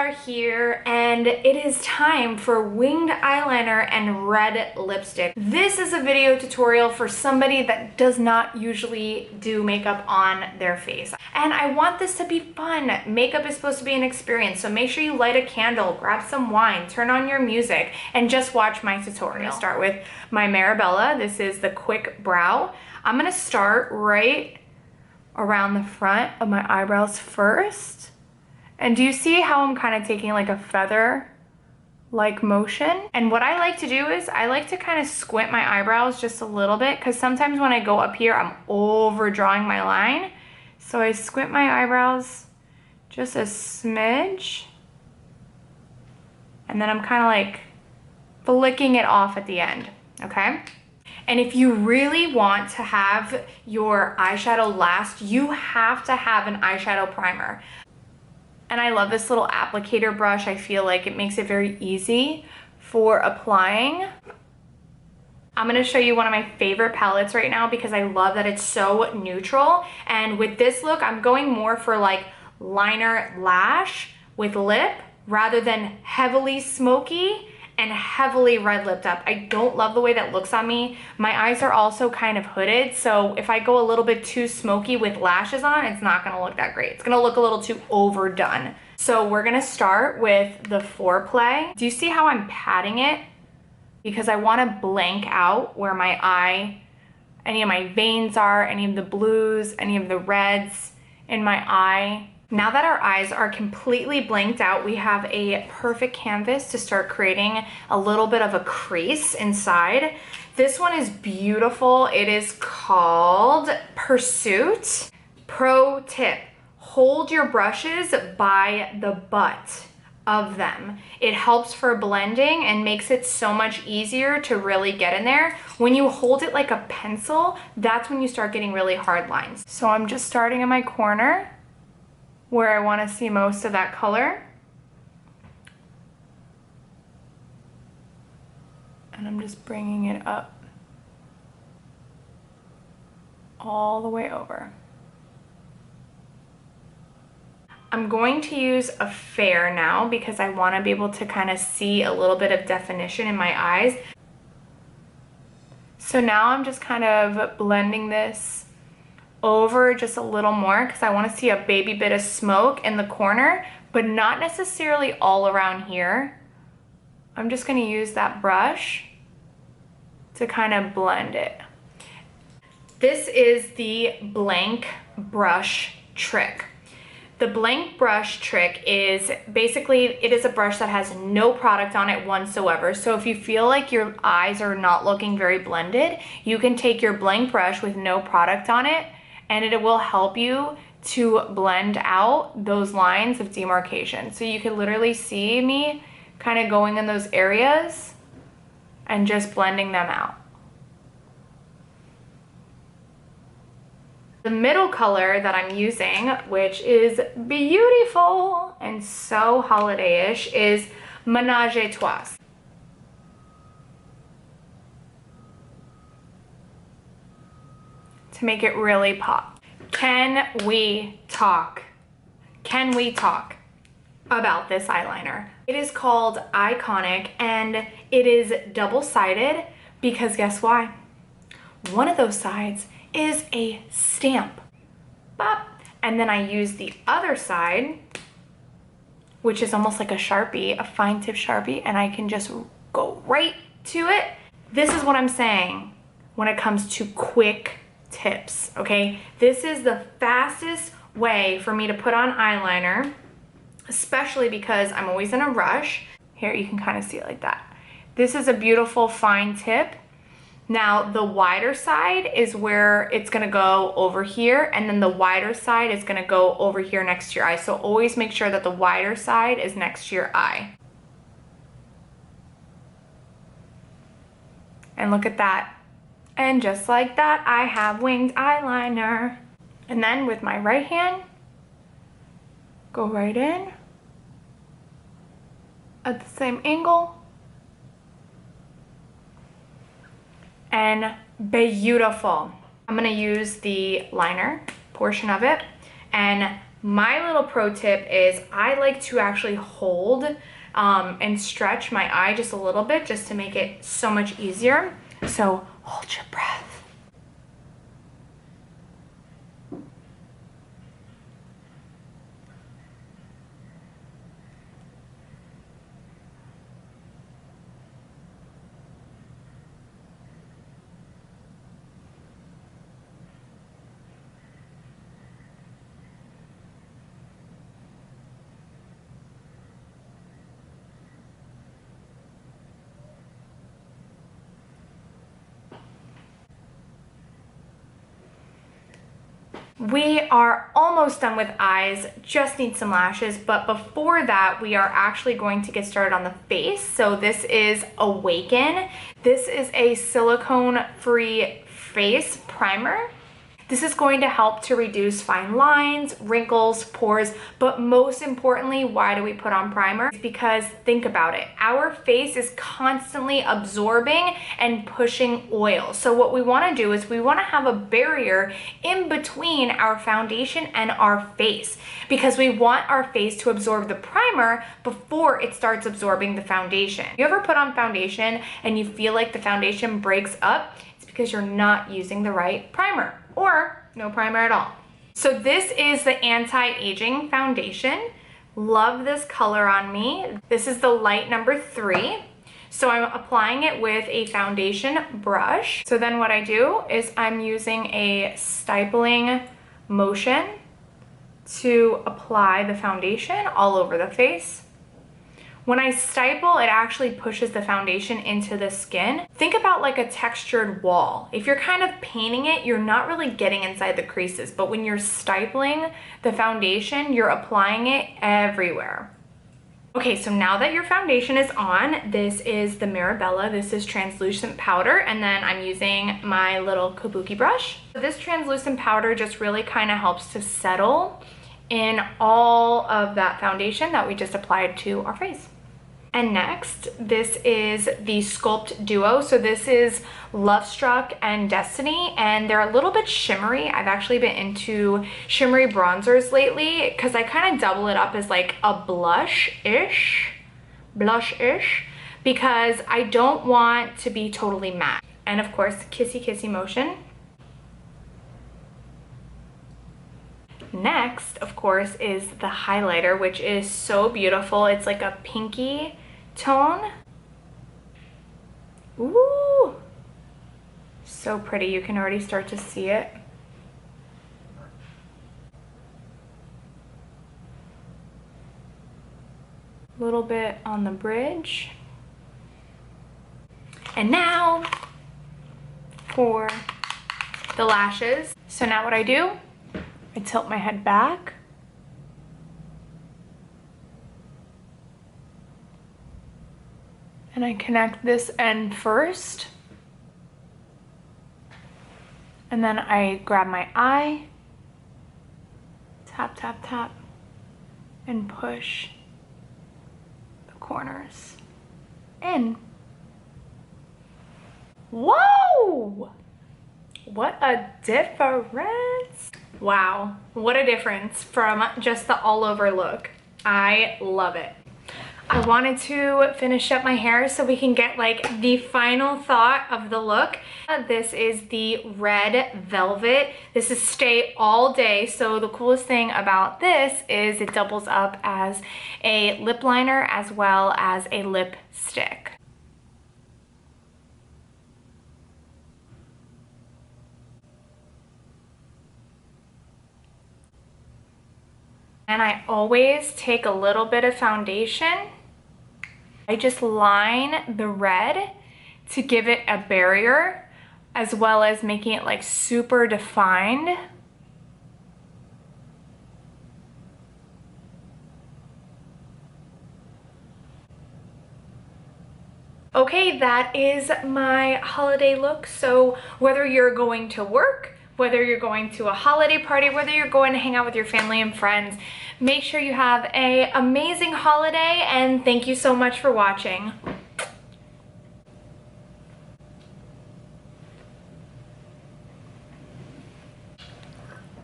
are here and it is time for winged eyeliner and red lipstick. This is a video tutorial for somebody that does not usually do makeup on their face. And I want this to be fun. Makeup is supposed to be an experience, so make sure you light a candle, grab some wine, turn on your music, and just watch my tutorial. I'm gonna start with my Marabella. This is the Quick Brow. I'm gonna start right around the front of my eyebrows first. And do you see how I'm kind of taking like a feather-like motion? And what I like to do is I like to kind of squint my eyebrows just a little bit, because sometimes when I go up here, I'm overdrawing my line. So I squint my eyebrows just a smidge. And then I'm kind of like flicking it off at the end, okay? And if you really want to have your eyeshadow last, you have to have an eyeshadow primer. And I love this little applicator brush. I feel like it makes it very easy for applying. I'm gonna show you one of my favorite palettes right now because I love that it's so neutral. And with this look, I'm going more for like liner lash with lip rather than heavily smoky and heavily red lipped up. I don't love the way that looks on me. My eyes are also kind of hooded, so if I go a little bit too smoky with lashes on, it's not gonna look that great. It's gonna look a little too overdone. So we're gonna start with the foreplay. Do you see how I'm patting it? Because I wanna blank out where my eye, any of my veins are, any of the blues, any of the reds in my eye. Now that our eyes are completely blanked out, we have a perfect canvas to start creating a little bit of a crease inside. This one is beautiful. It is called Pursuit. Pro tip, hold your brushes by the butt of them. It helps for blending and makes it so much easier to really get in there. When you hold it like a pencil, that's when you start getting really hard lines. So I'm just starting in my corner where I want to see most of that color. And I'm just bringing it up all the way over. I'm going to use a fair now because I want to be able to kind of see a little bit of definition in my eyes. So now I'm just kind of blending this over just a little more because I want to see a baby bit of smoke in the corner, but not necessarily all around here. I'm just going to use that brush to kind of blend it. This is the blank brush trick. The blank brush trick is basically, it is a brush that has no product on it whatsoever. So if you feel like your eyes are not looking very blended, you can take your blank brush with no product on it and it will help you to blend out those lines of demarcation. So you can literally see me kind of going in those areas and just blending them out. The middle color that I'm using, which is beautiful and so holiday-ish, is Ménage à Trois. To make it really pop. Can we talk? Can we talk about this eyeliner? It is called Iconic and it is double-sided because guess why? One of those sides is a stamp. Bop. And then I use the other side, which is almost like a Sharpie, a fine tip Sharpie, and I can just go right to it. This is what I'm saying when it comes to quick tips, okay? This is the fastest way for me to put on eyeliner, especially because I'm always in a rush. Here, you can kind of see it like that. This is a beautiful fine tip. Now, the wider side is where it's gonna go over here, and then the wider side is gonna go over here next to your eye. So always make sure that the wider side is next to your eye. And look at that. And just like that, I have winged eyeliner. And then with my right hand, go right in at the same angle. And beautiful. I'm gonna use the liner portion of it and My little pro tip is I like to actually hold and stretch my eye just a little bit just to make it so much easier. So hold your breath. We are almost done with eyes, just need some lashes, but before that, we are actually going to get started on the face. So this is Awaken. This is a silicone-free face primer. This is going to help to reduce fine lines, wrinkles, pores, but most importantly, why do we put on primer? It's because think about it. Our face is constantly absorbing and pushing oil. So what we want to do is we want to have a barrier in between our foundation and our face because we want our face to absorb the primer before it starts absorbing the foundation. You ever put on foundation and you feel like the foundation breaks up? It's because you're not using the right primer. Or no primer at all. So this is the anti-aging foundation. Love this color on me. This is the light number 3. So I'm applying it with a foundation brush. So then what I do is I'm using a stippling motion to apply the foundation all over the face. When I stipple, it actually pushes the foundation into the skin. Think about like a textured wall. If you're kind of painting it, you're not really getting inside the creases, but when you're stipling the foundation, you're applying it everywhere. Okay, so now that your foundation is on, this is the Mirabella. This is translucent powder, and then I'm using my little kabuki brush. This translucent powder just really kind of helps to settle in all of that foundation that we just applied to our face. And next, this is the Sculpt Duo. So this is Love Struck and Destiny, and they're a little bit shimmery. I've actually been into shimmery bronzers lately because I kind of double it up as like a blush-ish, because I don't want to be totally matte. And of course, kissy kissy motion. Next, of course, is the highlighter, which is so beautiful. It's like a pinky tone. Ooh, so pretty. You can already start to see it. A little bit on the bridge. And now for the lashes. So now what I do, I tilt my head back. And I connect this end first. And then I grab my eye, tap, tap, tap, and push the corners in. Whoa! What a difference! Wow, what a difference from just the all over look. I love it. I wanted to finish up my hair so we can get like the final thought of the look. This is the red velvet. This is stay all day. So the coolest thing about this is it doubles up as a lip liner as well as a lipstick. And I always take a little bit of foundation. I just line the red to give it a barrier, as well as making it like super defined. Okay, that is my holiday look. So whether you're going to work, whether you're going to a holiday party, whether you're going to hang out with your family and friends, make sure you have an amazing holiday, and thank you so much for watching.